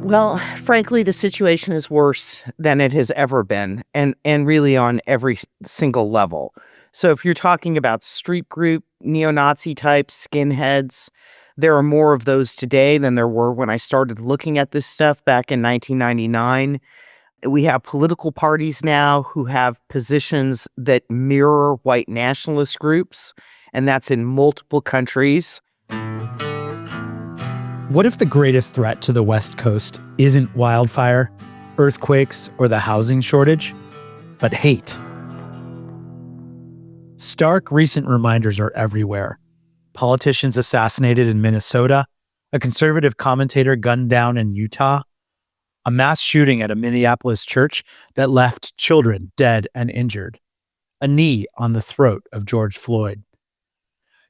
Well, frankly, the situation is worse than it has ever been, and really on every single level. So if you're talking about street group, neo-Nazi types, skinheads, there are more of those today than there were when I started looking at this stuff back in 1999. We have political parties now who have positions that mirror white nationalist groups, and that's in multiple countries. What if the greatest threat to the West Coast isn't wildfire, earthquakes, or the housing shortage, but hate? Stark recent reminders are everywhere. Politicians assassinated in Minnesota, a conservative commentator gunned down in Utah, a mass shooting at a Minneapolis church that left children dead and injured, a knee on the throat of George Floyd.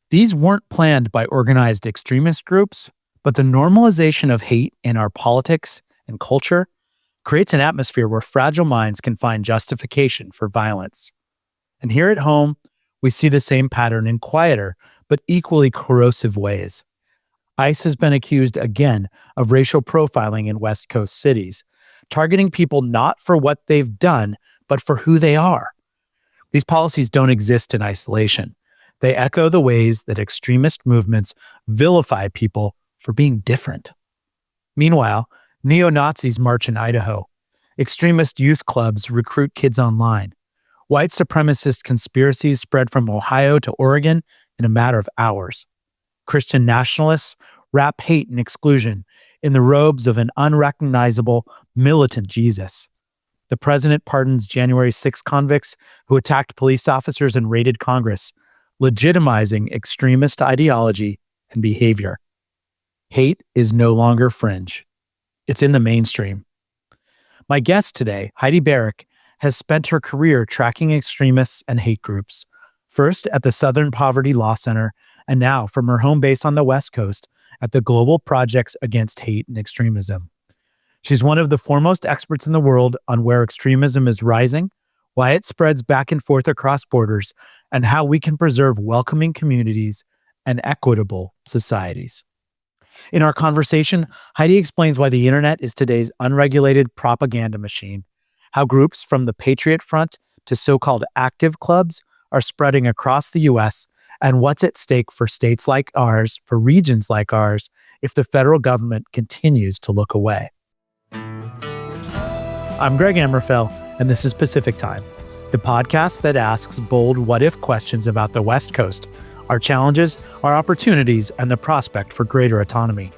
These weren't planned by organized extremist groups, but the normalization of hate in our politics and culture creates an atmosphere where fragile minds can find justification for violence. And here at home, we see the same pattern in quieter but equally corrosive ways. ICE has been accused again of racial profiling in West Coast cities, targeting people not for what they've done, but for who they are. These policies don't exist in isolation. They echo the ways that extremist movements vilify people for being different. Meanwhile, neo-Nazis march in Idaho. Extremist youth clubs recruit kids online. White supremacist conspiracies spread from Ohio to Oregon in a matter of hours. Christian nationalists wrap hate and exclusion in the robes of an unrecognizable, militant Jesus. The president pardons January 6 convicts who attacked police officers and raided Congress, legitimizing extremist ideology and behavior. Hate is no longer fringe. It's in the mainstream. My guest today, Heidi Beirich, has spent her career tracking extremists and hate groups, first at the Southern Poverty Law Center, and now from her home base on the West Coast at the Global Projects Against Hate and Extremism. She's one of the foremost experts in the world on where extremism is rising, why it spreads back and forth across borders, and how we can preserve welcoming communities and equitable societies. In our conversation, Heidi explains why the internet is today's unregulated propaganda machine, how groups from the Patriot Front to so-called active clubs are spreading across the U.S., and what's at stake for states like ours, for regions like ours, if the federal government continues to look away. I'm Greg Ammerfell, and this is Pacific Time, the podcast that asks bold what-if questions about the West Coast, our challenges, our opportunities, and the prospect for greater autonomy.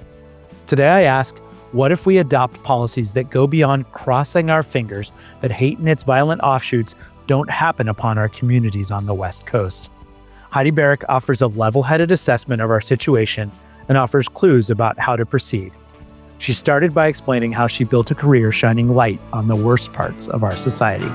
Today I ask, what if we adopt policies that go beyond crossing our fingers that hate and its violent offshoots don't happen upon our communities on the West Coast? Heidi Beirich offers a level-headed assessment of our situation and offers clues about how to proceed. She started by explaining how she built a career shining light on the worst parts of our society.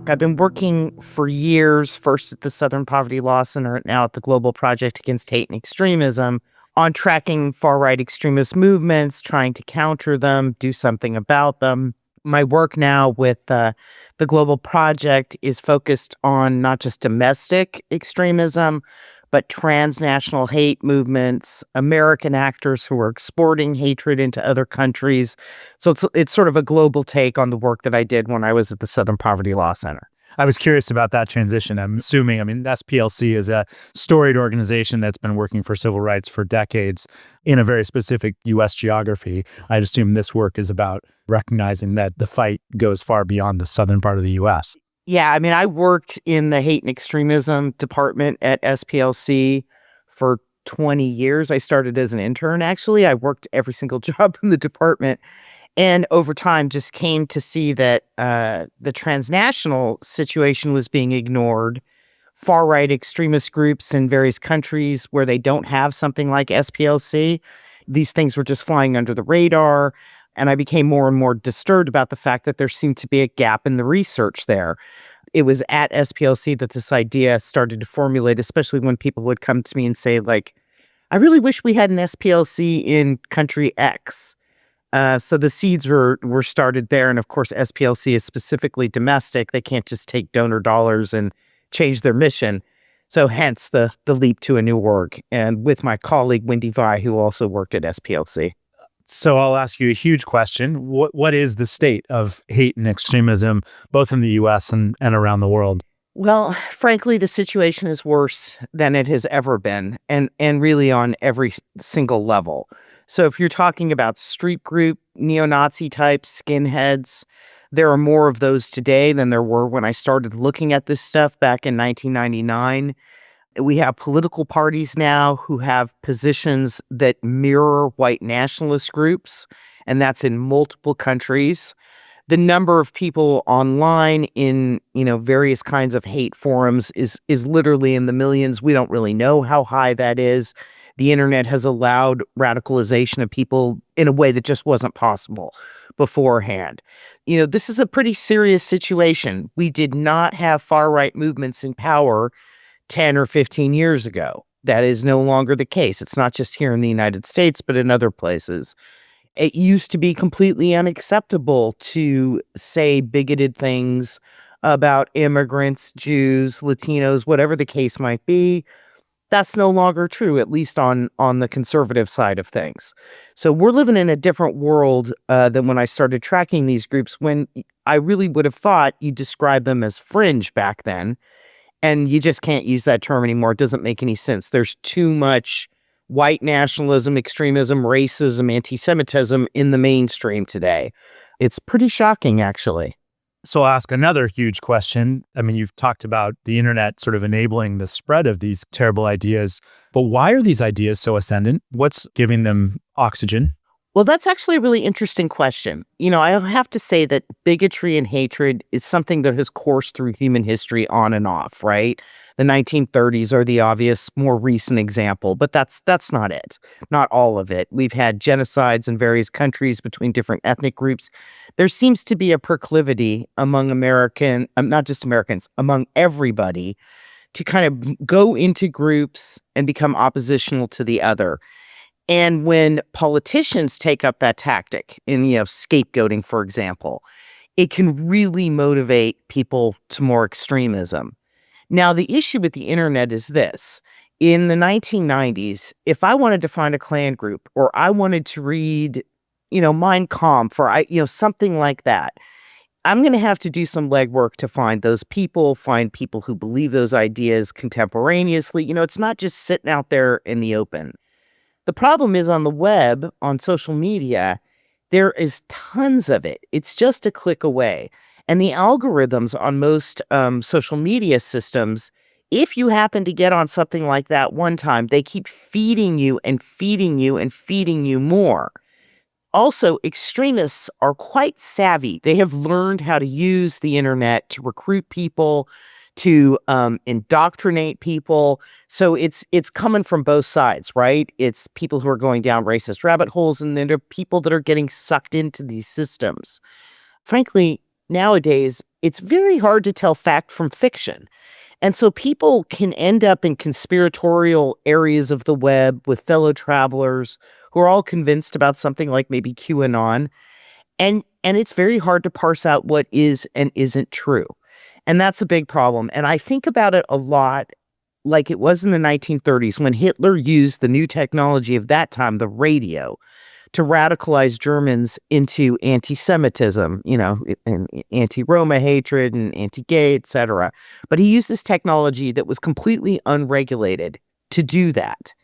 I've been working for years, first at the Southern Poverty Law Center, now at the Global Project Against Hate and Extremism, on tracking far-right extremist movements, trying to counter them, do something about them. My work now with the Global Project is focused on not just domestic extremism, but transnational hate movements, American actors who are exporting hatred into other countries. So it's sort of a global take on the work that I did when I was at the Southern Poverty Law Center. I was curious about that transition. I'm assuming, SPLC is a storied organization that's been working for civil rights for decades in a very specific U.S. geography. I'd assume this work is about recognizing that the fight goes far beyond the southern part of the U.S. Yeah, I worked in the hate and extremism department at SPLC for 20 years. I started as an intern, actually. I worked every single job in the department. And over time, just came to see that the transnational situation was being ignored. Far-right extremist groups in various countries where they don't have something like SPLC, these things were just flying under the radar. And I became more and more disturbed about the fact that there seemed to be a gap in the research there. It was at SPLC that this idea started to formulate, especially when people would come to me and say, like, I really wish we had an SPLC in country X. So the seeds were started there. And of course, SPLC is specifically domestic. They can't just take donor dollars and change their mission. So hence the leap to a new org. And with my colleague, Wendy Vi, who also worked at SPLC. So I'll ask you a huge question. What is the state of hate and extremism, both in the US and around the world? Well, frankly, the situation is worse than it has ever been, and really on every single level. So if you're talking about street group, neo-Nazi types, skinheads, there are more of those today than there were when I started looking at this stuff back in 1999. We have political parties now who have positions that mirror white nationalist groups, and that's in multiple countries. The number of people online in, various kinds of hate forums is literally in the millions. We don't really know how high that is. The internet has allowed radicalization of people in a way that just wasn't possible beforehand. This is a pretty serious situation. We did not have far-right movements in power 10 or 15 years ago. That is no longer the case. It's not just here in the United States, but in other places. It used to be completely unacceptable to say bigoted things about immigrants, Jews, Latinos, whatever the case might be. That's no longer true, at least on the conservative side of things. So we're living in a different world than when I started tracking these groups, when I really would have thought you described them as fringe back then. And you just can't use that term anymore. It doesn't make any sense. There's too much white nationalism, extremism, racism, anti-Semitism in the mainstream today. It's pretty shocking, actually. So I'll ask another huge question. I mean, you've talked about the internet sort of enabling the spread of these terrible ideas, but why are these ideas so ascendant? What's giving them oxygen? Well, that's actually a really interesting question. I have to say that bigotry and hatred is something that has coursed through human history on and off, right? The 1930s are the obvious, more recent example, but that's not it. Not all of it. We've had genocides in various countries between different ethnic groups. There seems to be a proclivity among not just Americans, among everybody to kind of go into groups and become oppositional to the other. And when politicians take up that tactic in, scapegoating, for example, it can really motivate people to more extremism. Now, the issue with the internet is this. In the 1990s, if I wanted to find a Klan group, or I wanted to read, Mein Kampf, or something like that, I'm going to have to do some legwork to find those people, find people who believe those ideas contemporaneously. It's not just sitting out there in the open. The problem is on the web, on social media, there is tons of it. It's just a click away. And the algorithms on most social media systems, if you happen to get on something like that one time, they keep feeding you and feeding you and feeding you more. Also, extremists are quite savvy. They have learned how to use the internet to recruit people, to indoctrinate people. So it's coming from both sides, right? It's people who are going down racist rabbit holes, and then there are people that are getting sucked into these systems. Frankly, nowadays, it's very hard to tell fact from fiction. And so people can end up in conspiratorial areas of the web with fellow travelers who are all convinced about something like maybe QAnon. And it's very hard to parse out what is and isn't true. And that's a big problem. And I think about it a lot like it was in the 1930s when Hitler used the new technology of that time, the radio, to radicalize Germans into anti-Semitism, and anti-Roma hatred and anti-gay, etc. But he used this technology that was completely unregulated to do that.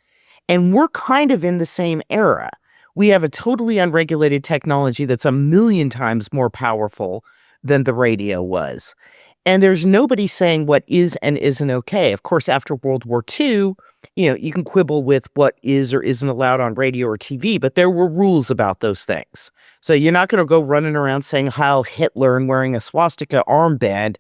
And we're kind of in the same era. We have a totally unregulated technology that's a million times more powerful than the radio was. And there's nobody saying what is and isn't okay. Of course, after World War II, you can quibble with what is or isn't allowed on radio or TV, but there were rules about those things. So you're not going to go running around saying Heil Hitler and wearing a swastika armband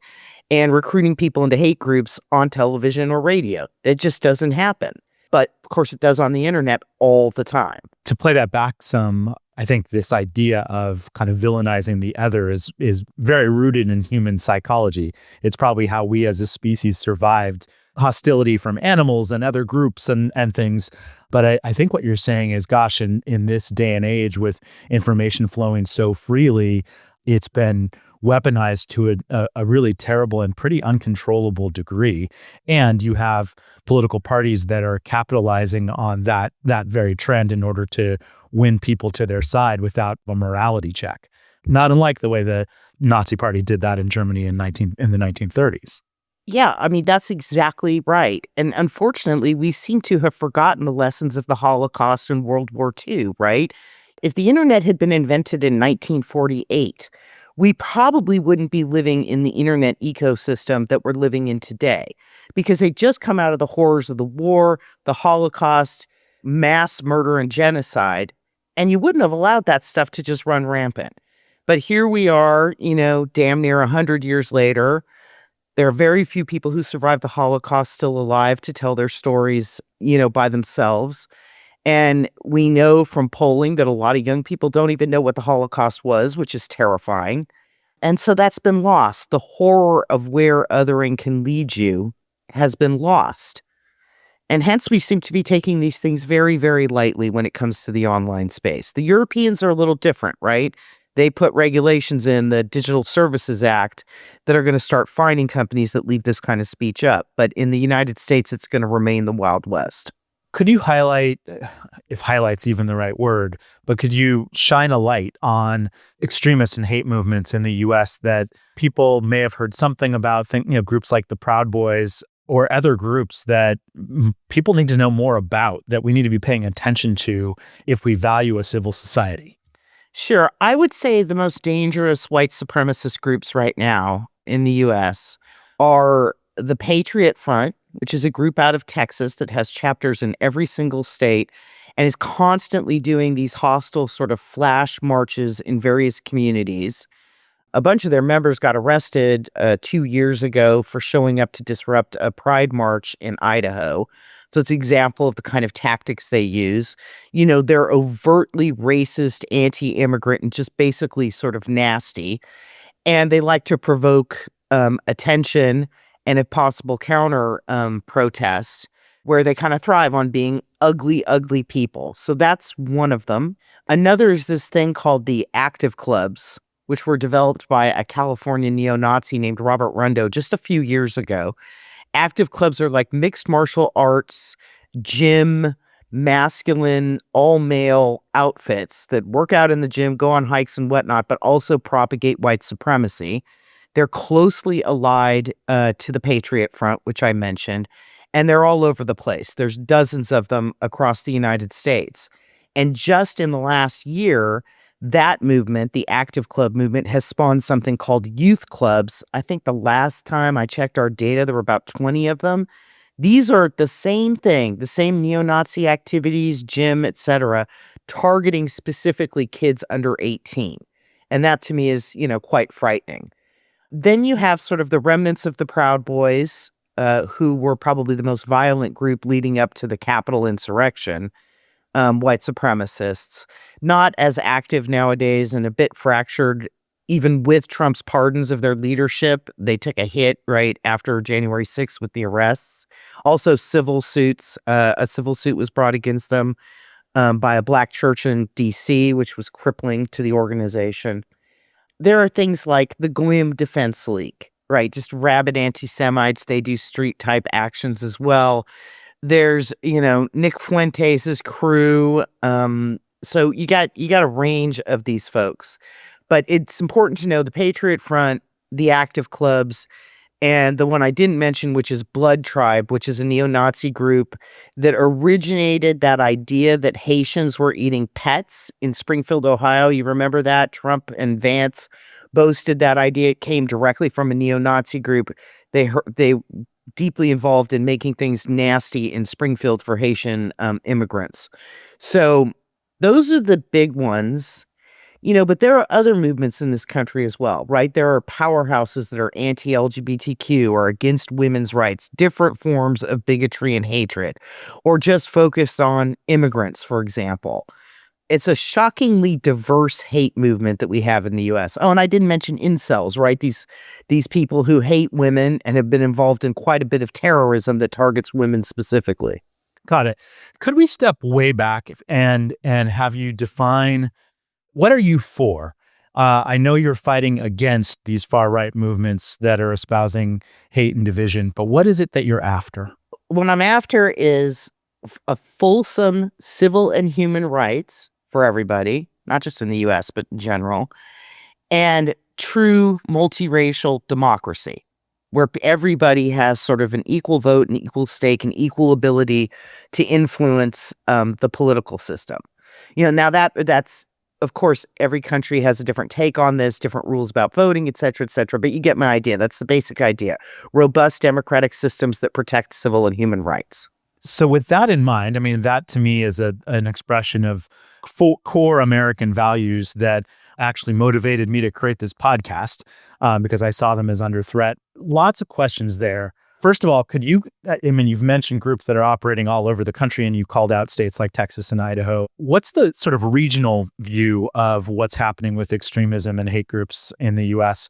and recruiting people into hate groups on television or radio. It just doesn't happen. But of course, it does on the internet all the time. To play that back some, I think this idea of kind of villainizing the other is very rooted in human psychology. It's probably how we as a species survived hostility from animals and other groups and things. But I think what you're saying is, gosh, in this day and age with information flowing so freely, it's been weaponized to a really terrible and pretty uncontrollable degree. And you have political parties that are capitalizing on that very trend in order to win people to their side without a morality check. Not unlike the way the Nazi Party did that in Germany in the 1930s. Yeah, I mean, that's exactly right. And unfortunately, we seem to have forgotten the lessons of the Holocaust and World War II, right? If the internet had been invented in 1948, we probably wouldn't be living in the internet ecosystem that we're living in today because they just come out of the horrors of the war, the Holocaust, mass murder and genocide, and you wouldn't have allowed that stuff to just run rampant. But here we are, damn near 100 years later. There are very few people who survived the Holocaust still alive to tell their stories, by themselves. And we know from polling that a lot of young people don't even know what the Holocaust was, which is terrifying. And so that's been lost. The horror of where othering can lead you has been lost. And hence, we seem to be taking these things very, very lightly when it comes to the online space. The Europeans are a little different, right? They put regulations in the Digital Services Act that are going to start fining companies that leave this kind of speech up. But in the United States, it's going to remain the Wild West. Could you highlight, if highlight's even the right word, but could you shine a light on extremist and hate movements in the U.S. that people may have heard something about, groups like the Proud Boys or other groups that people need to know more about, that we need to be paying attention to if we value a civil society? Sure. I would say the most dangerous white supremacist groups right now in the US are the Patriot Front, which is a group out of Texas that has chapters in every single state and is constantly doing these hostile sort of flash marches in various communities. A bunch of their members got arrested 2 years ago for showing up to disrupt a pride march in Idaho. So it's an example of the kind of tactics they use. They're overtly racist, anti-immigrant, and just basically sort of nasty. And they like to provoke attention and, if possible, counter protest, where they kind of thrive on being ugly, ugly people. So that's one of them. Another is this thing called the active clubs, which were developed by a California neo-Nazi named Robert Rundo just a few years ago. Active clubs are like mixed martial arts, gym, masculine, all-male outfits that work out in the gym, go on hikes and whatnot, but also propagate white supremacy. They're closely allied to the Patriot Front, which I mentioned, and they're all over the place. There's dozens of them across the United States. And just in the last year, that movement, the active club movement, has spawned something called youth clubs. I think the last time I checked our data, there were about 20 of them. These are the same thing, the same neo-Nazi activities, gym, etc., targeting specifically kids under 18. And that to me is, quite frightening. Then you have sort of the remnants of the Proud Boys, who were probably the most violent group leading up to the Capitol insurrection. White supremacists, not as active nowadays and a bit fractured, even with Trump's pardons of their leadership. They took a hit right after January 6th with the arrests. Also, civil suits. A civil suit was brought against them by a black church in D.C., which was crippling to the organization. There are things like the Glim Defense League, right? Just rabid anti-Semites. They do street-type actions as well. There's, Nick Fuentes' crew. So you got a range of these folks. But it's important to know the Patriot Front, the active clubs, and the one I didn't mention, which is Blood Tribe, which is a neo-Nazi group that originated that idea that Haitians were eating pets in Springfield, Ohio. You remember that? Trump and Vance boasted that idea. It came directly from a neo-Nazi group. They deeply involved in making things nasty in Springfield for Haitian immigrants. So those are the big ones, but there are other movements in this country as well, right? There are powerhouses that are anti-LGBTQ or against women's rights, different forms of bigotry and hatred, or just focused on immigrants, for example. It's a shockingly diverse hate movement that we have in the US. Oh, and I didn't mention incels, right? These people who hate women and have been involved in quite a bit of terrorism that targets women specifically. Got it. Could we step way back and have you define what are you for? I know you're fighting against these far-right movements that are espousing hate and division, but what is it that you're after? What I'm after is a fulsome civil and human rights for everybody, not just in the US, but in general, and true multiracial democracy, where everybody has sort of an equal vote, an equal stake, an equal ability to influence the political system. Now that's of course every country has a different take on this, different rules about voting, et cetera, et cetera. But you get my idea. That's the basic idea: robust democratic systems that protect civil and human rights. So with that in mind, I mean, that to me is an expression of core American values that actually motivated me to create this podcast because I saw them as under threat. Lots of questions there. First of all, I mean, you've mentioned groups that are operating all over the country and you called out states like Texas and Idaho. What's the sort of regional view of what's happening with extremism and hate groups in the US?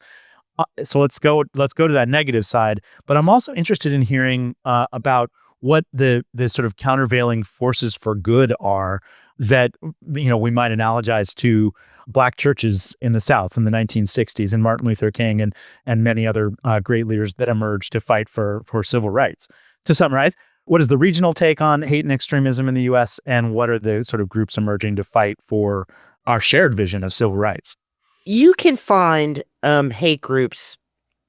So let's go to that negative side. But I'm also interested in hearing about what the sort of countervailing forces for good are that we might analogize to Black churches in the South in the 1960s and Martin Luther King and many other great leaders that emerged to fight for civil rights. To summarize, what is the regional take on hate and extremism in the U.S., and what are the sort of groups emerging to fight for our shared vision of civil rights? You can find hate groups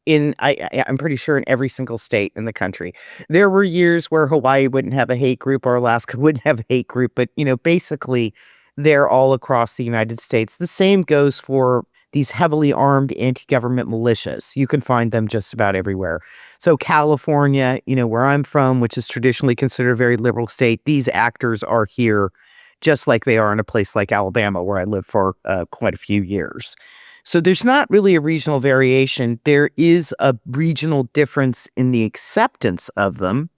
I'm pretty sure in every single state in the country. There were years where Hawaii wouldn't have a hate group or Alaska wouldn't have a hate group, but basically they're all across the United States. The same goes for these heavily armed anti-government militias. You can find them just about everywhere. So California, where I'm from, which is traditionally considered a very liberal state, these actors are here just like they are in a place like Alabama, where I lived for quite a few years. So there's not really a regional variation. There is a regional difference in the acceptance of them,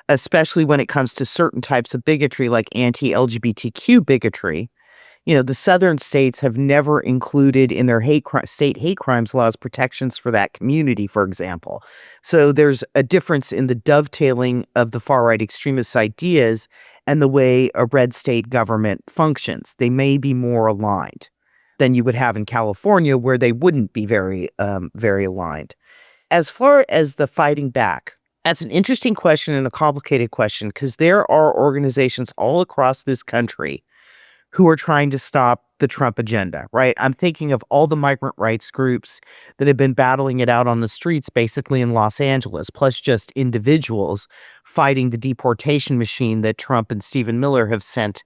especially when it comes to certain types of bigotry, like anti-LGBTQ bigotry. The southern states have never included in their state hate crimes laws protections for that community, for example. So there's a difference in the dovetailing of the far-right extremist ideas and the way a red state government functions. They may be more aligned than you would have in California, where they wouldn't be very aligned. As far as the fighting back, that's an interesting question and a complicated question, because there are organizations all across this country who are trying to stop the Trump agenda, right? I'm thinking of all the migrant rights groups that have been battling it out on the streets, basically in Los Angeles, plus just individuals fighting the deportation machine that Trump and Stephen Miller have sent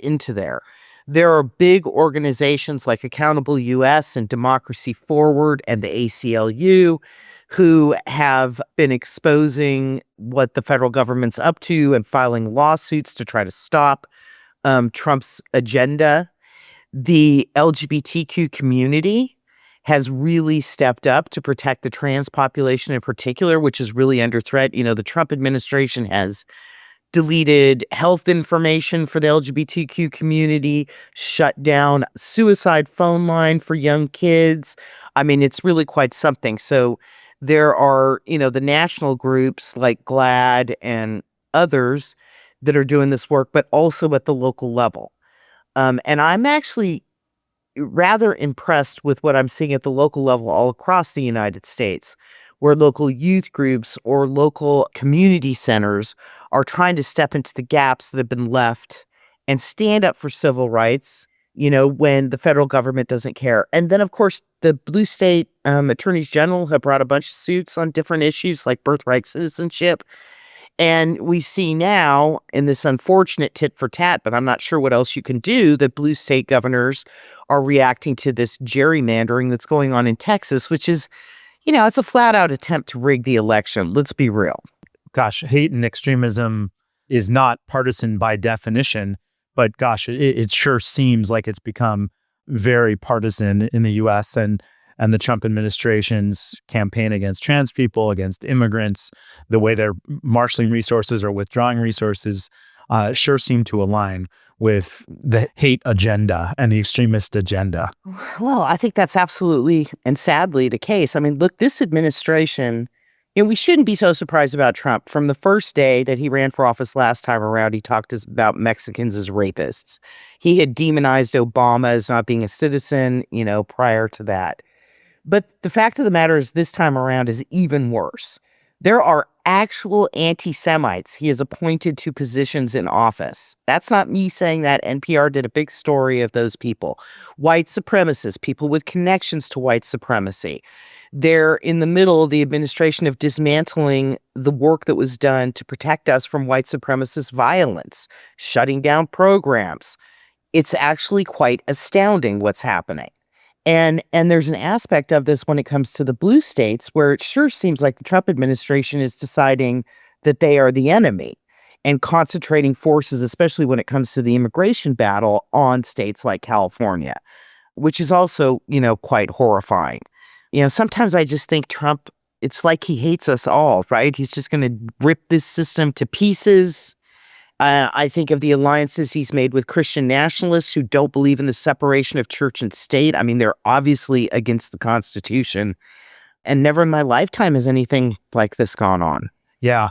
into there. There are big organizations like Accountable US and Democracy Forward and the ACLU who have been exposing what the federal government's up to and filing lawsuits to try to stop Trump's agenda. The LGBTQ community has really stepped up to protect the trans population in particular, which is really under threat. The Trump administration has deleted health information for the LGBTQ community, shut down suicide phone line for young kids. I mean, it's really quite something. So there are, the national groups like GLAAD and others that are doing this work, but also at the local level. And I'm actually rather impressed with what I'm seeing at the local level all across the United States, where local youth groups or local community centers are trying to step into the gaps that have been left and stand up for civil rights, when the federal government doesn't care. And then, of course, the blue state attorneys general have brought a bunch of suits on different issues like birthright citizenship. And we see now in this unfortunate tit for tat, but I'm not sure what else you can do, that blue state governors are reacting to this gerrymandering that's going on in Texas, which is, it's a flat out attempt to rig the election. Let's be real. Gosh, hate and extremism is not partisan by definition, but gosh, it sure seems like it's become very partisan in the U.S. and the Trump administration's campaign against trans people, against immigrants, the way they're marshaling resources or withdrawing resources, sure seem to align with the hate agenda and the extremist agenda. Well, I think that's absolutely and sadly the case. I mean, look, this administration, We shouldn't be so surprised about Trump. From the first day that he ran for office last time around, he talked about Mexicans as rapists. He had demonized Obama as not being a citizen, prior to that. But the fact of the matter is, this time around is even worse. There are actual anti-Semites he has appointed to positions in office. That's not me saying that. NPR did a big story of those people. White supremacists, people with connections to white supremacy. They're in the middle of the administration of dismantling the work that was done to protect us from white supremacist violence, shutting down programs. It's actually quite astounding what's happening. And there's an aspect of this when it comes to the blue states where it sure seems like the Trump administration is deciding that they are the enemy and concentrating forces, especially when it comes to the immigration battle, on states like California, which is also, quite horrifying. Sometimes I just think Trump, it's like he hates us all, right? He's just going to rip this system to pieces. I think of the alliances he's made with Christian nationalists who don't believe in the separation of church and state. I mean, they're obviously against the Constitution. And never in my lifetime has anything like this gone on. Yeah.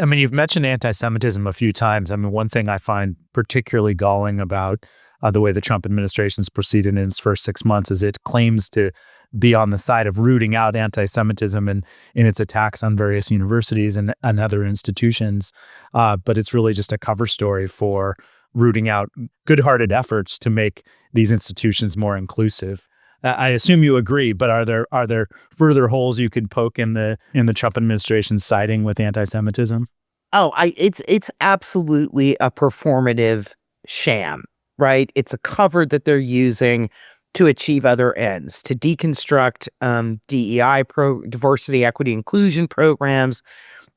I mean, you've mentioned anti-Semitism a few times. I mean, one thing I find particularly galling about the way the Trump administration's proceeded in its first 6 months is it claims to be on the side of rooting out anti-Semitism in its attacks on various universities and other institutions. But it's really just a cover story for rooting out good-hearted efforts to make these institutions more inclusive. I assume you agree, but are there further holes you could poke in the Trump administration's siding with anti-Semitism? It's absolutely a performative sham, right? It's a cover that they're using to achieve other ends, to deconstruct DEI, diversity, equity, inclusion programs,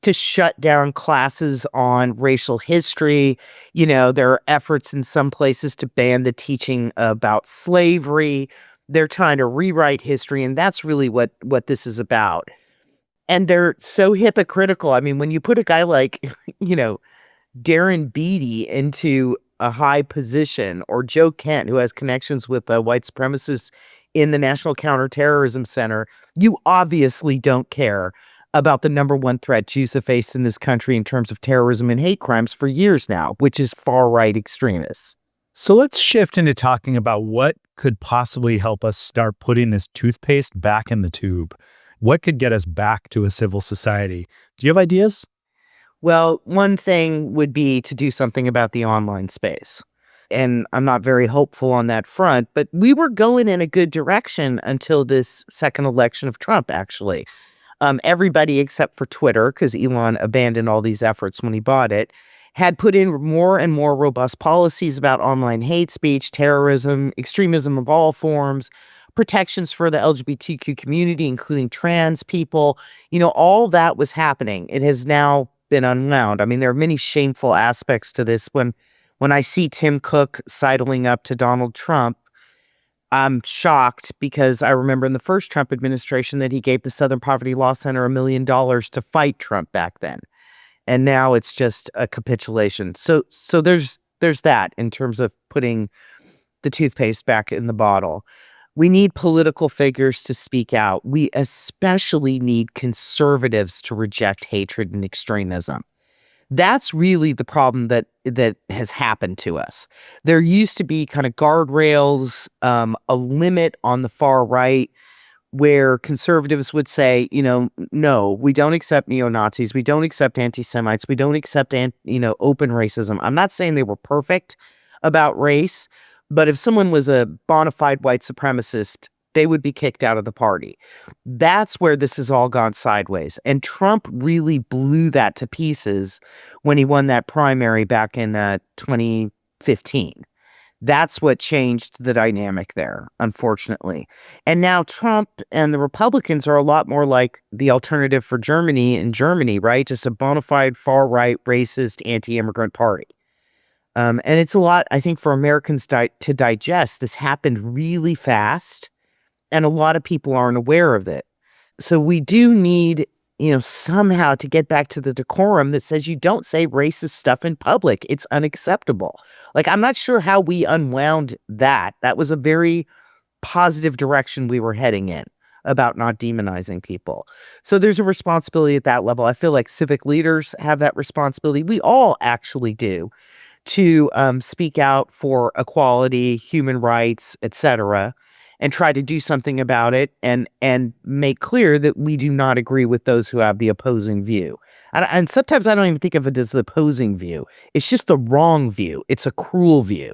to shut down classes on racial history. There are efforts in some places to ban the teaching about slavery. They're trying to rewrite history, and that's really what this is about. And they're so hypocritical. I mean, when you put a guy like, Darren Beatty into a high position, or Joe Kent, who has connections with white supremacists in the National Counterterrorism Center, you obviously don't care about the number one threat Jews have faced in this country in terms of terrorism and hate crimes for years now, which is far-right extremists. So let's shift into talking about what could possibly help us start putting this toothpaste back in the tube. What could get us back to a civil society? Do you have ideas? Well, one thing would be to do something about the online space. And I'm not very hopeful on that front, but we were going in a good direction until this second election of Trump, actually. Everybody except for Twitter, because Elon abandoned all these efforts when he bought it, had put in more and more robust policies about online hate speech, terrorism, extremism of all forms, protections for the LGBTQ community, including trans people. All that was happening. It has now been unwound. I mean, there are many shameful aspects to this. When I see Tim Cook sidling up to Donald Trump, I'm shocked because I remember in the first Trump administration that he gave the Southern Poverty Law Center $1 million to fight Trump back then. And now it's just a capitulation. So there's that in terms of putting the toothpaste back in the bottle. We need political figures to speak out. We especially need conservatives to reject hatred and extremism. That's really the problem that has happened to us. There used to be kind of guardrails, a limit on the far right where conservatives would say, no, we don't accept neo-Nazis, we don't accept anti-Semites, we don't accept open racism. I'm not saying they were perfect about race, but if someone was a bona fide white supremacist, they would be kicked out of the party. That's where this has all gone sideways. And Trump really blew that to pieces when he won that primary back in 2015. That's what changed the dynamic there, unfortunately. And now Trump and the Republicans are a lot more like the Alternative for Germany in Germany, right? Just a bona fide far-right, racist, anti-immigrant party. And it's a lot, I think, for Americans to digest. This happened really fast, and a lot of people aren't aware of it. So we do need, somehow to get back to the decorum that says you don't say racist stuff in public. It's unacceptable. Like, I'm not sure how we unwound that. That was a very positive direction we were heading in about not demonizing people. So there's a responsibility at that level. I feel like civic leaders have that responsibility. We all actually do to speak out for equality, human rights, etc., and try to do something about it and make clear that we do not agree with those who have the opposing view. And sometimes I don't even think of it as the opposing view. It's just the wrong view. It's a cruel view.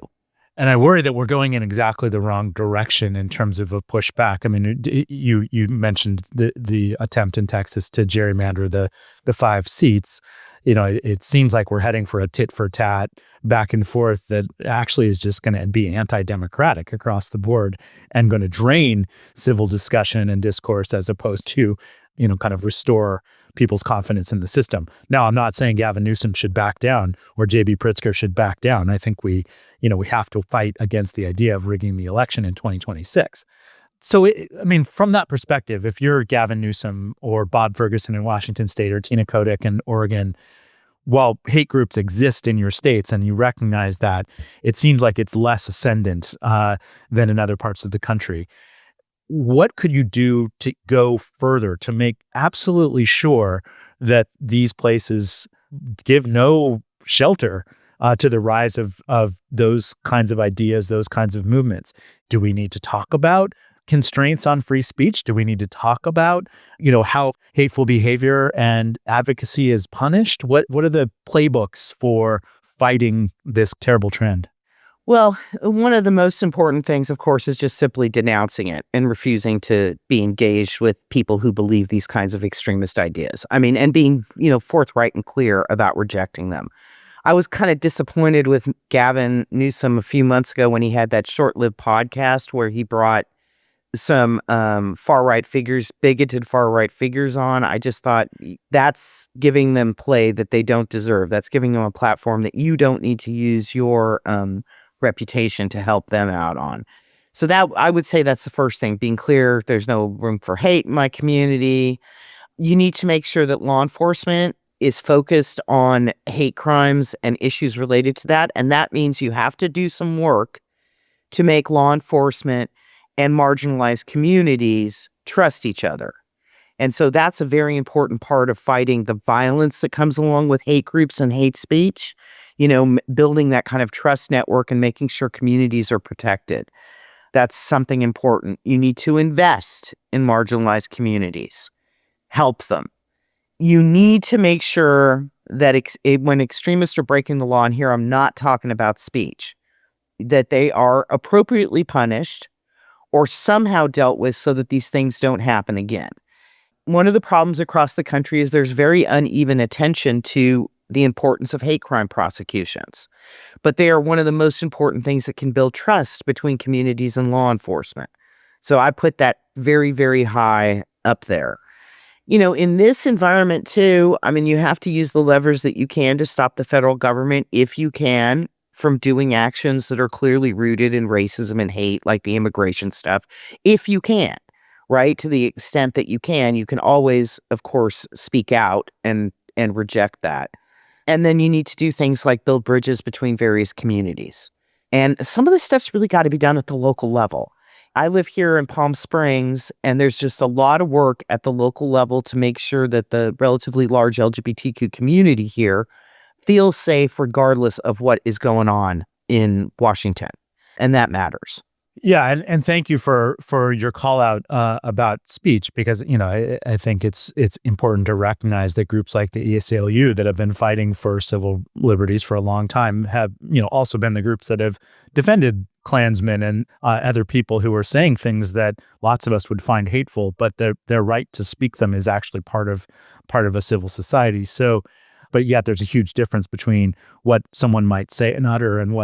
And I worry that we're going in exactly the wrong direction in terms of a pushback. I mean, you mentioned the attempt in Texas to gerrymander the 5 seats. It seems like we're heading for a tit for tat back and forth that actually is just going to be anti-democratic across the board and going to drain civil discussion and discourse as opposed to, kind of restore people's confidence in the system. Now, I'm not saying Gavin Newsom should back down or J.B. Pritzker should back down. I think we have to fight against the idea of rigging the election in 2026. So, from that perspective, if you're Gavin Newsom or Bob Ferguson in Washington State or Tina Kotek in Oregon, while hate groups exist in your states and you recognize that, it seems like it's less ascendant than in other parts of the country. What could you do to go further to make absolutely sure that these places give no shelter to the rise of those kinds of ideas, those kinds of movements? Do we need to talk about constraints on free speech? Do we need to talk about, how hateful behavior and advocacy is punished? What are the playbooks for fighting this terrible trend? Well, one of the most important things, of course, is just simply denouncing it and refusing to be engaged with people who believe these kinds of extremist ideas. And being, forthright and clear about rejecting them. I was kind of disappointed with Gavin Newsom a few months ago when he had that short-lived podcast where he brought some far-right figures, bigoted far-right figures on. I just thought that's giving them play that they don't deserve. That's giving them a platform that you don't need to use your reputation to help them out on. So that, I would say, that's the first thing, being clear. There's no room for hate in my community. You need to make sure that law enforcement is focused on hate crimes and issues related to that. And that means you have to do some work to make law enforcement and marginalized communities trust each other. And so that's a very important part of fighting the violence that comes along with hate groups and hate speech, building that kind of trust network and making sure communities are protected. That's something important. You need to invest in marginalized communities, help them. You need to make sure that when extremists are breaking the law, and here I'm not talking about speech, that they are appropriately punished or somehow dealt with so that these things don't happen again. One of the problems across the country is there's very uneven attention to the importance of hate crime prosecutions, but they are one of the most important things that can build trust between communities and law enforcement. So I put that very, very high up there. In this environment too, you have to use the levers that you can to stop the federal government, if you can, from doing actions that are clearly rooted in racism and hate, like the immigration stuff, if you can. Right? To the extent that you can always, of course, speak out and reject that. And then you need to do things like build bridges between various communities. And some of this stuff's really got to be done at the local level. I live here in Palm Springs, and there's just a lot of work at the local level to make sure that the relatively large LGBTQ community here feels safe regardless of what is going on in Washington. And that matters. Yeah, and thank you for your call out about speech, because I think it's important to recognize that groups like the ACLU that have been fighting for civil liberties for a long time have also been the groups that have defended Klansmen and other people who are saying things that lots of us would find hateful, but their right to speak them is actually part of a civil society. So. But yet there's a huge difference between what someone might say and utter and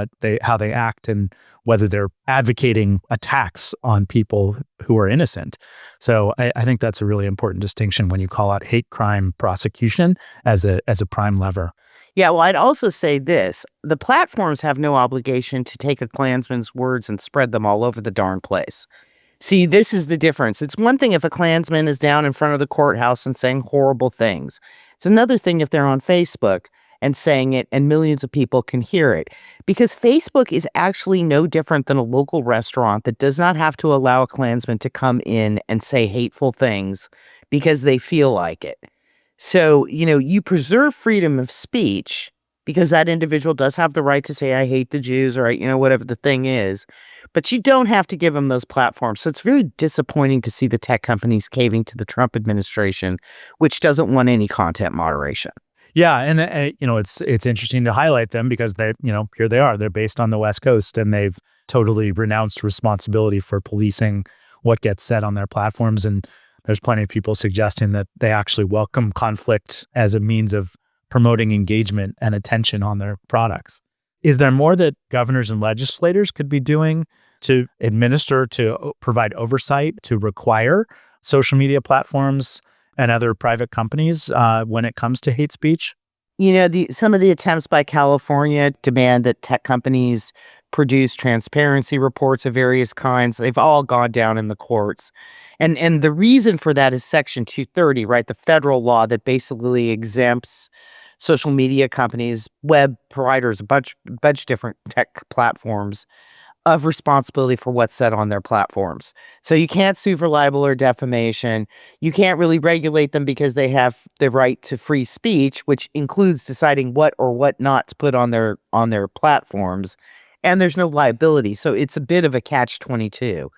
how they act, and whether they're advocating attacks on people who are innocent. So I think that's a really important distinction when you call out hate crime prosecution as a prime lever. Yeah, well, I'd also say this. The platforms have no obligation to take a Klansman's words and spread them all over the darn place. See, this is the difference. It's one thing if a Klansman is down in front of the courthouse and saying horrible things. It's another thing if they're on Facebook and saying it, and millions of people can hear it. Because Facebook is actually no different than a local restaurant that does not have to allow a Klansman to come in and say hateful things because they feel like it. So, you preserve freedom of speech because that individual does have the right to say, I hate the Jews, or, whatever the thing is. But you don't have to give them those platforms. So it's very disappointing to see the tech companies caving to the Trump administration, which doesn't want any content moderation. Yeah, and it's interesting to highlight them because they, here they are. They're based on the West Coast, and they've totally renounced responsibility for policing what gets said on their platforms. And there's plenty of people suggesting that they actually welcome conflict as a means of promoting engagement and attention on their products. Is there more that governors and legislators could be doing to administer, to provide oversight, to require social media platforms and other private companies when it comes to hate speech? Some of the attempts by California demand that tech companies produce transparency reports of various kinds. They've all gone down in the courts. And the reason for that is Section 230, right? The federal law that basically exempts social media companies, web providers, a bunch different tech platforms of responsibility for what's said on their platforms. So you can't sue for libel or defamation. You can't really regulate them because they have the right to free speech, which includes deciding what or what not to put on their platforms. And there's no liability. So it's a bit of a catch-22.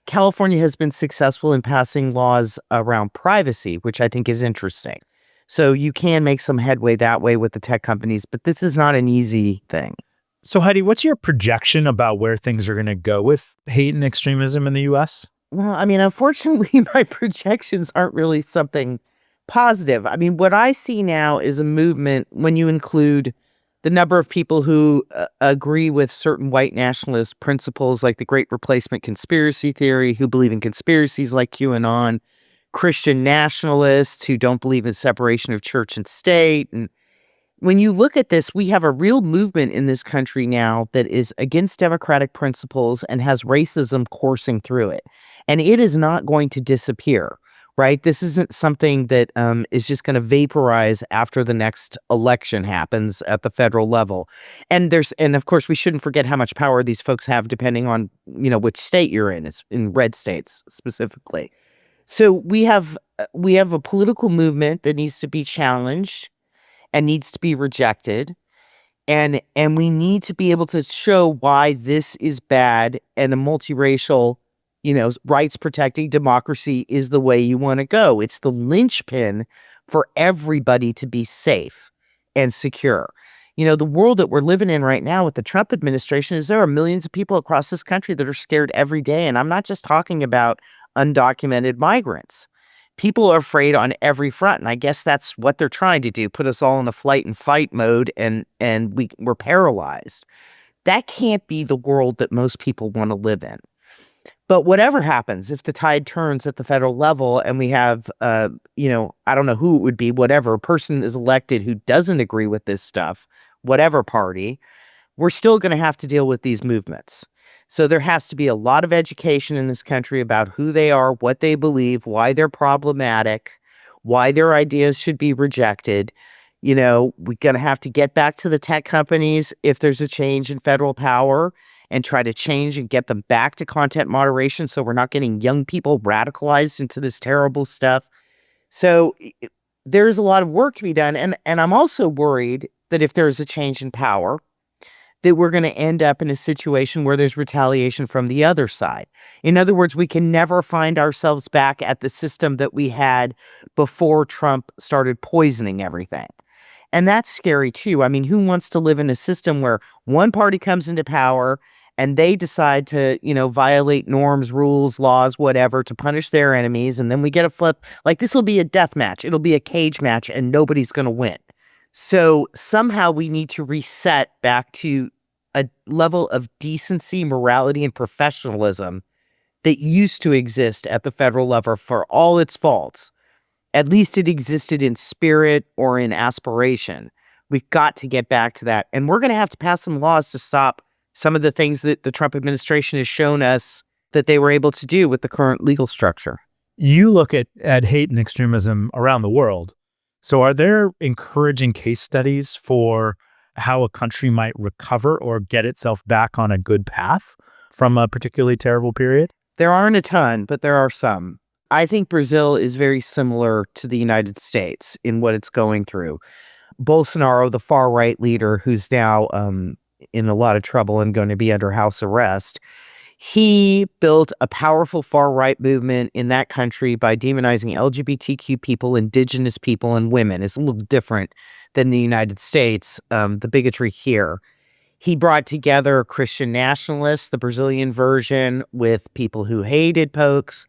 California has been successful in passing laws around privacy, which I think is interesting. So you can make some headway that way with the tech companies, but this is not an easy thing. So, Heidi, what's your projection about where things are going to go with hate and extremism in the U.S.? Well, unfortunately, my projections aren't really something positive. What I see now is a movement when you include the number of people who agree with certain white nationalist principles like the Great Replacement conspiracy theory, who believe in conspiracies like QAnon, Christian nationalists who don't believe in separation of church and state. And when you look at this, we have a real movement in this country now that is against democratic principles and has racism coursing through it. And it is not going to disappear, right? This isn't something that is just going to vaporize after the next election happens at the federal level. And of course, we shouldn't forget how much power these folks have depending on, which state you're in. It's in red states specifically. So we have a political movement that needs to be challenged and needs to be rejected. And we need to be able to show why this is bad, and a multiracial, rights protecting democracy is the way you want to go. It's the linchpin for everybody to be safe and secure. The world that we're living in right now with the Trump administration is there are millions of people across this country that are scared every day. And I'm not just talking about undocumented migrants. People are afraid on every front, and I guess that's what they're trying to do, put us all in a flight and fight mode, and we're paralyzed. That can't be the world that most people want to live in. But whatever happens, if the tide turns at the federal level and we have, I don't know who it would be, whatever, a person is elected who doesn't agree with this stuff, whatever party, we're still going to have to deal with these movements. So there has to be a lot of education in this country about who they are, what they believe, why they're problematic, why their ideas should be rejected. We're going to have to get back to the tech companies if there's a change in federal power and try to change and get them back to content moderation so we're not getting young people radicalized into this terrible stuff. So there's a lot of work to be done. And I'm also worried that if there's a change in power, that we're going to end up in a situation where there's retaliation from the other side. In other words, we can never find ourselves back at the system that we had before Trump started poisoning everything. And that's scary too. Who wants to live in a system where one party comes into power and they decide to, violate norms, rules, laws, whatever, to punish their enemies, and then we get a flip? Like, this will be a death match. It'll be a cage match, and nobody's going to win. So somehow we need to reset back to a level of decency, morality, and professionalism that used to exist at the federal level for all its faults. At least it existed in spirit or in aspiration. We've got to get back to that. And we're going to have to pass some laws to stop some of the things that the Trump administration has shown us that they were able to do with the current legal structure. You look at hate and extremism around the world. So, are there encouraging case studies for how a country might recover or get itself back on a good path from a particularly terrible period? There aren't a ton, but there are some. I think Brazil is very similar to the United States in what it's going through. Bolsonaro, the far right leader who's now in a lot of trouble and going to be under house arrest, he built a powerful far right movement in that country by demonizing LGBTQ people, indigenous people, and women. It's a little different than the United States, the bigotry here. He brought together Christian nationalists, the Brazilian version, with people who hated Pokes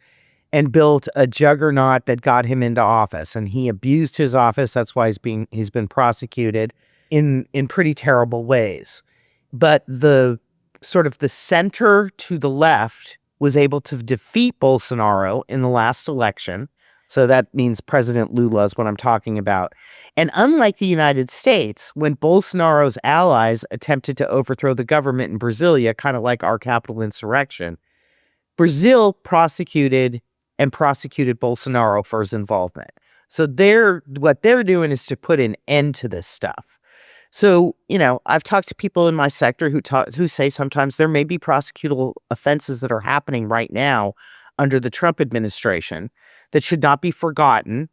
and built a juggernaut that got him into office. And he abused his office. That's why he's been prosecuted in pretty terrible ways. But the sort of the center to the left was able to defeat Bolsonaro in the last election. So that means President Lula is what I'm talking about. And unlike the United States, when Bolsonaro's allies attempted to overthrow the government in Brasilia, kind of like our Capitol insurrection, Brazil prosecuted Bolsonaro for his involvement. So what they're doing is to put an end to this stuff. So, I've talked to people in my sector who say sometimes there may be prosecutable offenses that are happening right now under the Trump administration that should not be forgotten,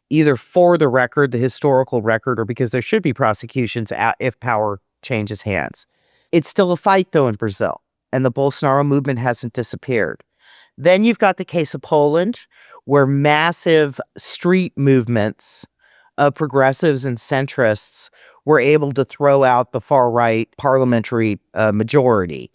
either for the record, the historical record, or because there should be prosecutions if power changes hands. It's still a fight, though, in Brazil, and the Bolsonaro movement hasn't disappeared. Then you've got the case of Poland, where massive street movements of progressives and centrists were able to throw out the far-right parliamentary majority.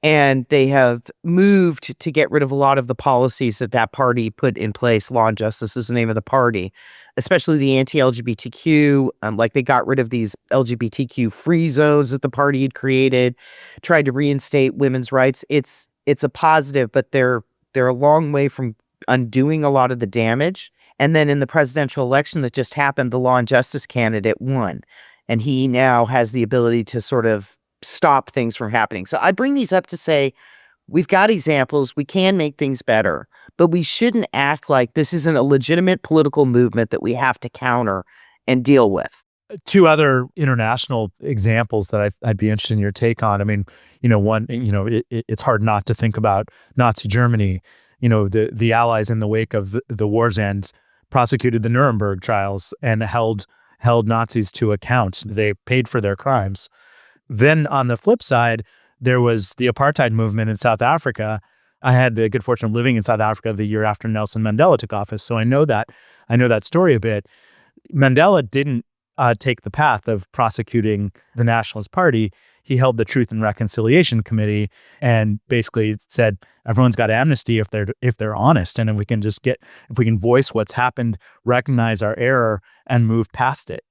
And they have moved to get rid of a lot of the policies that party put in place. Law and Justice is the name of the party, especially the anti-LGBTQ. Like they got rid of these LGBTQ free zones that the party had created, tried to reinstate women's rights. It's a positive, but they're a long way from undoing a lot of the damage. And then in the presidential election that just happened, the Law and Justice candidate won. And he now has the ability to sort of stop things from happening. So I bring these up to say, we've got examples, we can make things better, but we shouldn't act like this isn't a legitimate political movement that we have to counter and deal with. Two other international examples that I'd be interested in your take on. I mean, one, it's hard not to think about Nazi Germany. The Allies, in the wake of the war's end, prosecuted the Nuremberg trials and held Nazis to account. They paid for their crimes. Then on the flip side, there was the apartheid movement in South Africa. I had the good fortune of living in South Africa the year after Nelson Mandela took office, so I know that story a bit. Mandela didn't take the path of prosecuting the Nationalist Party. He held the Truth and Reconciliation Committee and basically said everyone's got amnesty if they're honest, and if we can voice what's happened, recognize our error, and move past it.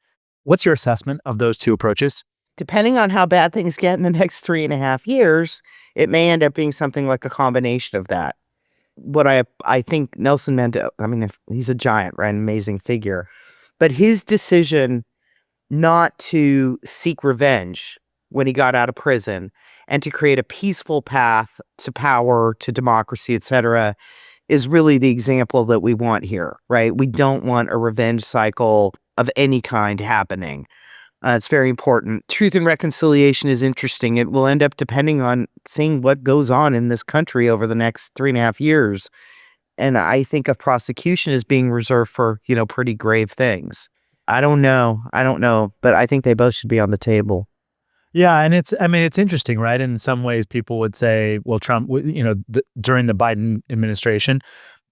What's your assessment of those two approaches? Depending on how bad things get in the next 3.5 years, it may end up being something like a combination of that. What I think Nelson Mandela, if he's a giant, right, an amazing figure, but his decision not to seek revenge when he got out of prison and to create a peaceful path to power, to democracy, etc., is really the example that we want here, right? We don't want a revenge cycle of any kind happening. It's very important. Truth and reconciliation is interesting. It will end up depending on seeing what goes on in this country over the next 3.5 years. And I think of prosecution as being reserved for, pretty grave things. I don't know, but I think they both should be on the table. Yeah, and it's interesting, right? In some ways, people would say, well, Trump, during the Biden administration,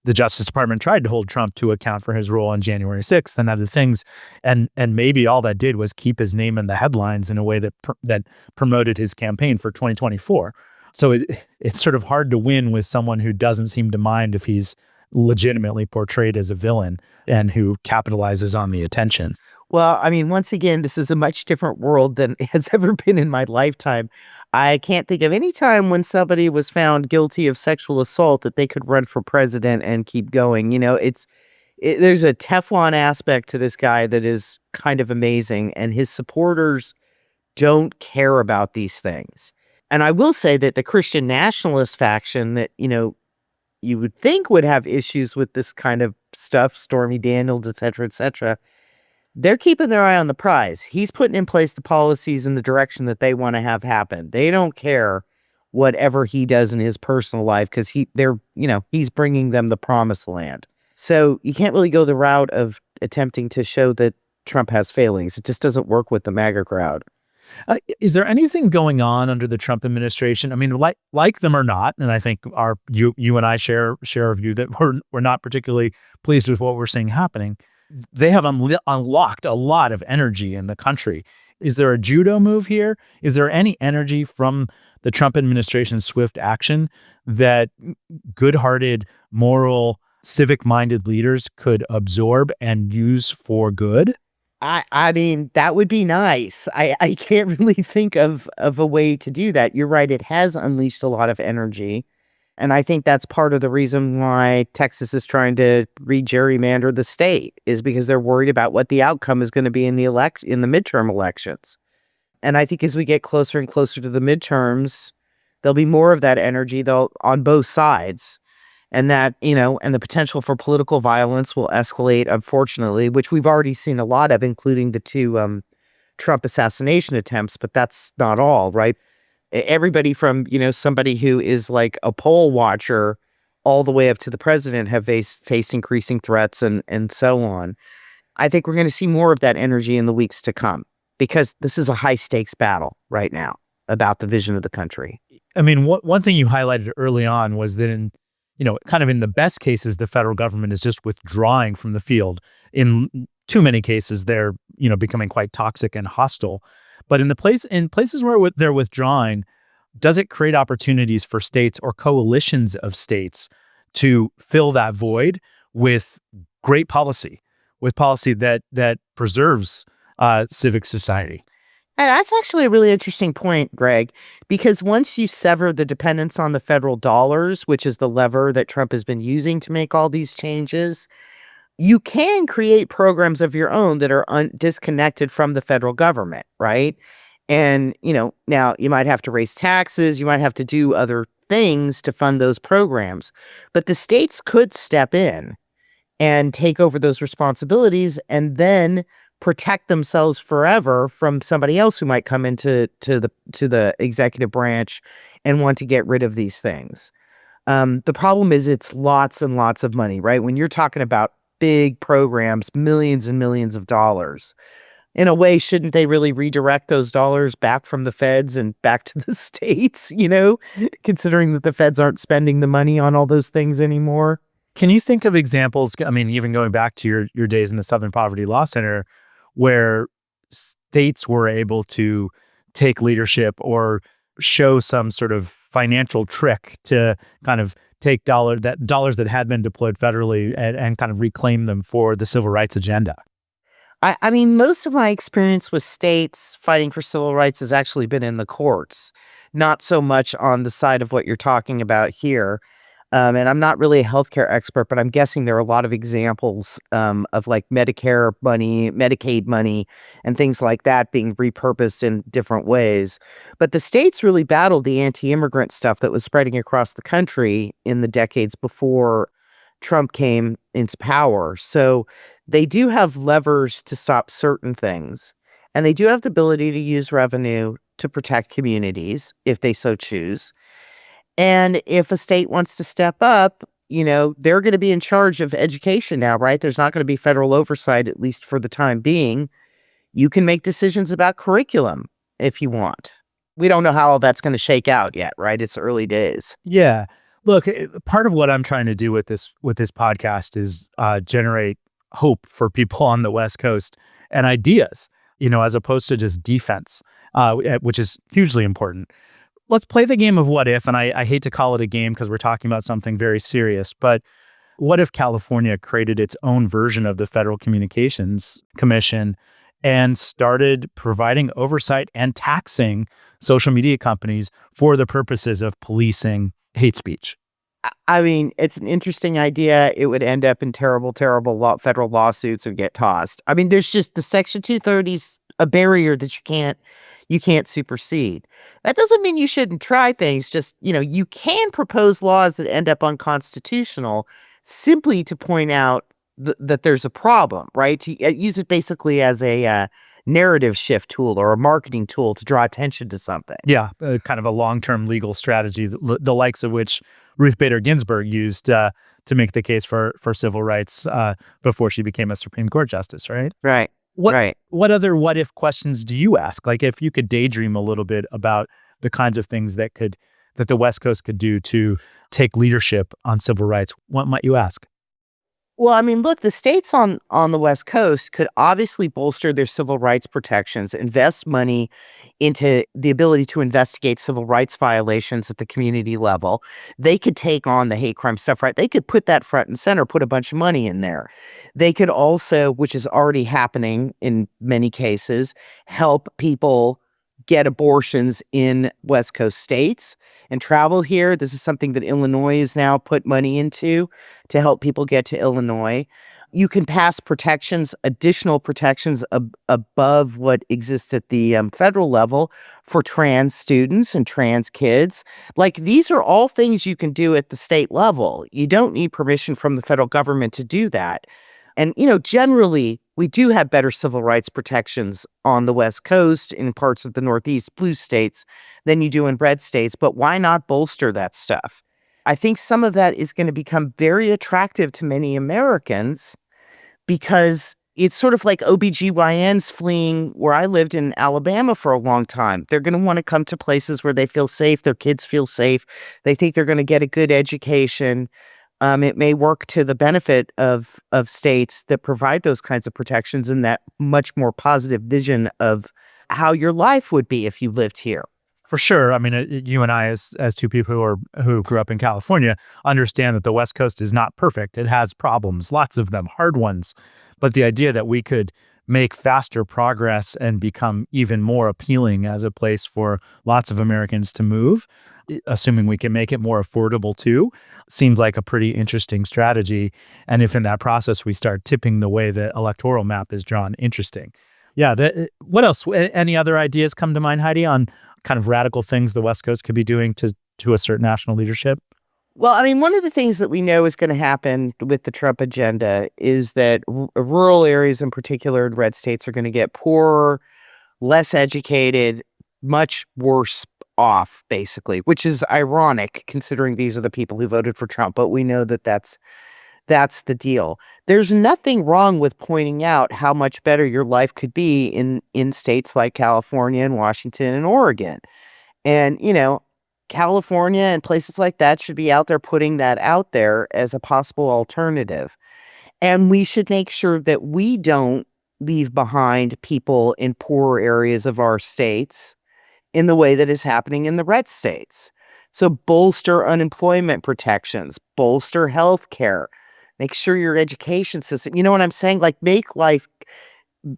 the Justice Department tried to hold Trump to account for his role on January 6th and other things, and maybe all that did was keep his name in the headlines in a way that promoted his campaign for 2024. So it's sort of hard to win with someone who doesn't seem to mind if he's legitimately portrayed as a villain and who capitalizes on the attention. Well, once again, this is a much different world than has ever been in my lifetime. I can't think of any time when somebody was found guilty of sexual assault that they could run for president and keep going. There's a Teflon aspect to this guy that is kind of amazing, and his supporters don't care about these things. And I will say that the Christian nationalist faction that, you would think would have issues with this kind of stuff, Stormy Daniels, et cetera, They're keeping their eye on the prize. He's putting in place the policies in the direction that they want to have happen. They don't care whatever he does in his personal life because he's bringing them the promised land. So you can't really go the route of attempting to show that Trump has failings. It just doesn't work with the MAGA crowd. Is there anything going on under the Trump administration? I mean, like them or not, and I think you and I share a view that we're not particularly pleased with what we're seeing happening. They have unlocked a lot of energy in the country. Is there a judo move here? Is there any energy from the Trump administration's swift action that good-hearted, moral, civic-minded leaders could absorb and use for good? I mean, that would be nice. I can't really think of a way to do that. You're right, it has unleashed a lot of energy, and I think that's part of the reason why Texas is trying to re-gerrymander the state, is because they're worried about what the outcome is gonna be in the midterm elections. And I think as we get closer and closer to the midterms, there'll be more of that energy, though, on both sides. And that, and the potential for political violence will escalate, unfortunately, which we've already seen a lot of, including the two Trump assassination attempts. But that's not all, right? Everybody from, somebody who is like a poll watcher all the way up to the president have faced increasing threats and so on. I think we're going to see more of that energy in the weeks to come because this is a high stakes battle right now about the vision of the country. I mean, one thing you highlighted early on was that kind of in the best cases, the federal government is just withdrawing from the field. In too many cases, they're, becoming quite toxic and hostile. But in places where they're withdrawing, does it create opportunities for states or coalitions of states to fill that void with great policy, with policy that preserves civic society? And that's actually a really interesting point, Greg, because once you sever the dependence on the federal dollars, which is the lever that Trump has been using to make all these changes, you can create programs of your own that are disconnected from the federal government, right? And, now you might have to raise taxes, you might have to do other things to fund those programs, but the states could step in and take over those responsibilities and then protect themselves forever from somebody else who might come into the executive branch and want to get rid of these things. The problem is it's lots and lots of money, right? When you're talking about big programs, millions and millions of dollars, in a way, shouldn't they really redirect those dollars back from the feds and back to the states, considering that the feds aren't spending the money on all those things anymore? Can you think of examples, I mean, even going back to your days in the Southern Poverty Law Center, where states were able to take leadership or show some sort of financial trick to kind of take dollars that had been deployed federally and kind of reclaim them for the civil rights agenda? I mean, most of my experience with states fighting for civil rights has actually been in the courts, not so much on the side of what you're talking about here. And I'm not really a healthcare expert, but I'm guessing there are a lot of examples of like Medicare money, Medicaid money, and things like that being repurposed in different ways. But the states really battled the anti-immigrant stuff that was spreading across the country in the decades before Trump came into power. So they do have levers to stop certain things, and they do have the ability to use revenue to protect communities if they so choose. And if a state wants to step up, they're going to be in charge of education now, right? There's not going to be federal oversight, at least for the time being. You can make decisions about curriculum if you want. We don't know how all that's going to shake out yet, right? It's early days. Yeah. Look, part of what I'm trying to do with this podcast is generate hope for people on the West Coast and ideas, as opposed to just defense, which is hugely important. Let's play the game of what if, and I hate to call it a game because we're talking about something very serious, but what if California created its own version of the Federal Communications Commission and started providing oversight and taxing social media companies for the purposes of policing hate speech? I mean, it's an interesting idea. It would end up in terrible, terrible federal lawsuits and get tossed. I mean, there's just the Section 230's a barrier that you can't supersede. That doesn't mean you shouldn't try things. Just, you can propose laws that end up unconstitutional simply to point out that there's a problem, right? To use it basically as a narrative shift tool or a marketing tool to draw attention to something. Yeah, kind of a long-term legal strategy, the likes of which Ruth Bader Ginsburg used to make the case for civil rights before she became a Supreme Court justice, right? Right. What Right. what other what if questions do you ask? Like if you could daydream a little bit about the kinds of things that the West Coast could do to take leadership on civil rights, what might you ask? Well, I mean, look, the states on the West Coast could obviously bolster their civil rights protections, invest money into the ability to investigate civil rights violations at the community level. They could take on the hate crime stuff, right? They could put that front and center, put a bunch of money in there. They could also, which is already happening in many cases, help people get abortions in West Coast states and travel here. This is something that Illinois has now put money into to help people get to Illinois. You can pass protections, additional protections above what exists at the federal level for trans students and trans kids. Like these are all things you can do at the state level. You don't need permission from the federal government to do that. And, generally, we do have better civil rights protections on the West Coast in parts of the Northeast blue states than you do in red states. But why not bolster that stuff? I think some of that is going to become very attractive to many Americans because it's sort of like OBGYNs fleeing where I lived in Alabama for a long time. They're going to want to come to places where they feel safe, their kids feel safe, they think they're going to get a good education. It may work to the benefit of states that provide those kinds of protections and that much more positive vision of how your life would be if you lived here. For sure. I mean, you and I, as two people who grew up in California, understand that the West Coast is not perfect. It has problems, lots of them, hard ones. But the idea that we could make faster progress and become even more appealing as a place for lots of Americans to move, assuming we can make it more affordable too, seems like a pretty interesting strategy. And if in that process we start tipping the way the electoral map is drawn, interesting. Yeah. What else? Any other ideas come to mind, Heidi, on kind of radical things the West Coast could be doing to assert national leadership? Well, I mean, one of the things that we know is going to happen with the Trump agenda is that rural areas in particular in red states are going to get poorer, less educated, much worse off, basically, which is ironic considering these are the people who voted for Trump. But we know that that's the deal. There's nothing wrong with pointing out how much better your life could be in states like California and Washington and Oregon. And, California and places like that should be out there putting that out there as a possible alternative. And we should make sure that we don't leave behind people in poorer areas of our states in the way that is happening in the red states. So bolster unemployment protections, bolster health care, make sure your education system, you know what I'm saying? Like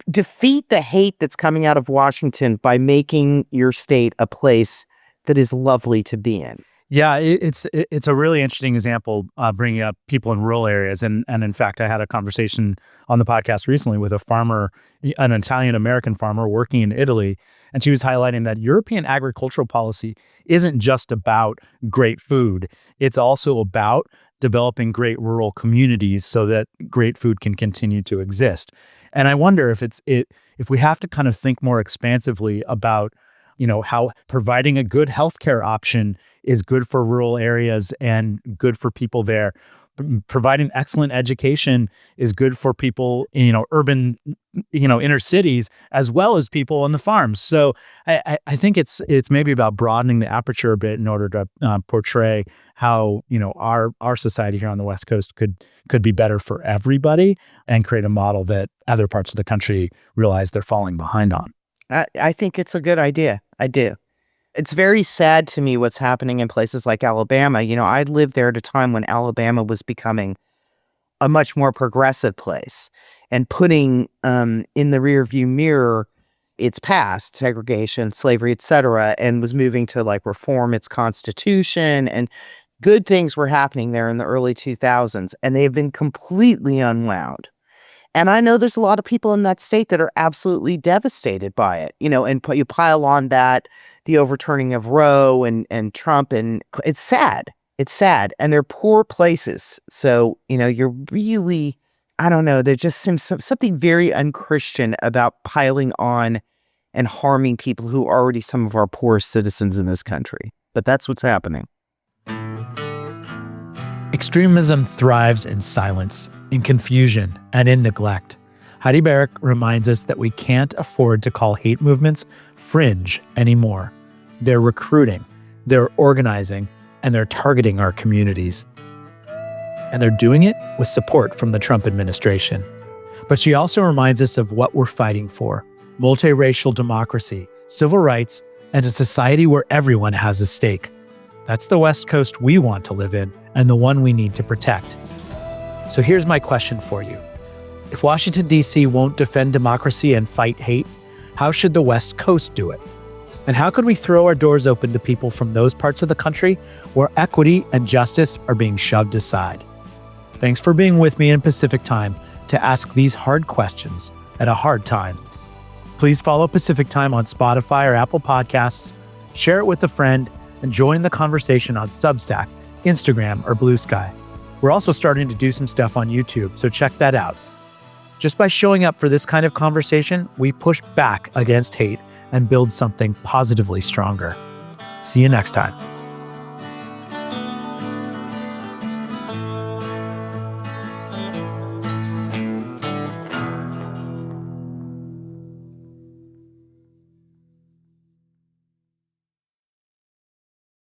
defeat the hate that's coming out of Washington by making your state a place that is lovely to be in. Yeah, it's a really interesting example, bringing up people in rural areas, and in fact, I had a conversation on the podcast recently with a farmer, an Italian American farmer working in Italy, and she was highlighting that European agricultural policy isn't just about great food; it's also about developing great rural communities so that great food can continue to exist. And I wonder if we have to kind of think more expansively about how providing a good healthcare option is good for rural areas and good for people there. Providing excellent education is good for people in, urban, inner cities, as well as people on the farms. So I think it's maybe about broadening the aperture a bit in order to portray how, our society here on the West Coast could be better for everybody and create a model that other parts of the country realize they're falling behind on. I think it's a good idea. I do. It's very sad to me what's happening in places like Alabama. I lived there at a time when Alabama was becoming a much more progressive place and putting in the rearview mirror its past, segregation, slavery, etc., and was moving to like reform its constitution, and good things were happening there in the early 2000s, and they have been completely unwound. And I know there's a lot of people in that state that are absolutely devastated by it, and you pile on that, the overturning of Roe and Trump, and it's sad. It's sad. And they're poor places. So, you're really I don't know, there just seems something very unchristian about piling on and harming people who are already some of our poorest citizens in this country. But that's what's happening. Extremism thrives in silence, in confusion, and in neglect. Heidi Beirich reminds us that we can't afford to call hate movements fringe anymore. They're recruiting, they're organizing, and they're targeting our communities. And they're doing it with support from the Trump administration. But she also reminds us of what we're fighting for: multiracial democracy, civil rights, and a society where everyone has a stake. That's the West Coast we want to live in, and the one we need to protect. So here's my question for you. If Washington, D.C. won't defend democracy and fight hate, how should the West Coast do it? And how could we throw our doors open to people from those parts of the country where equity and justice are being shoved aside? Thanks for being with me in Pacific Time to ask these hard questions at a hard time. Please follow Pacific Time on Spotify or Apple Podcasts, share it with a friend, and join the conversation on Substack, Instagram, or Blue Sky. We're also starting to do some stuff on YouTube, so check that out. Just by showing up for this kind of conversation, we push back against hate and build something positively stronger. See you next time.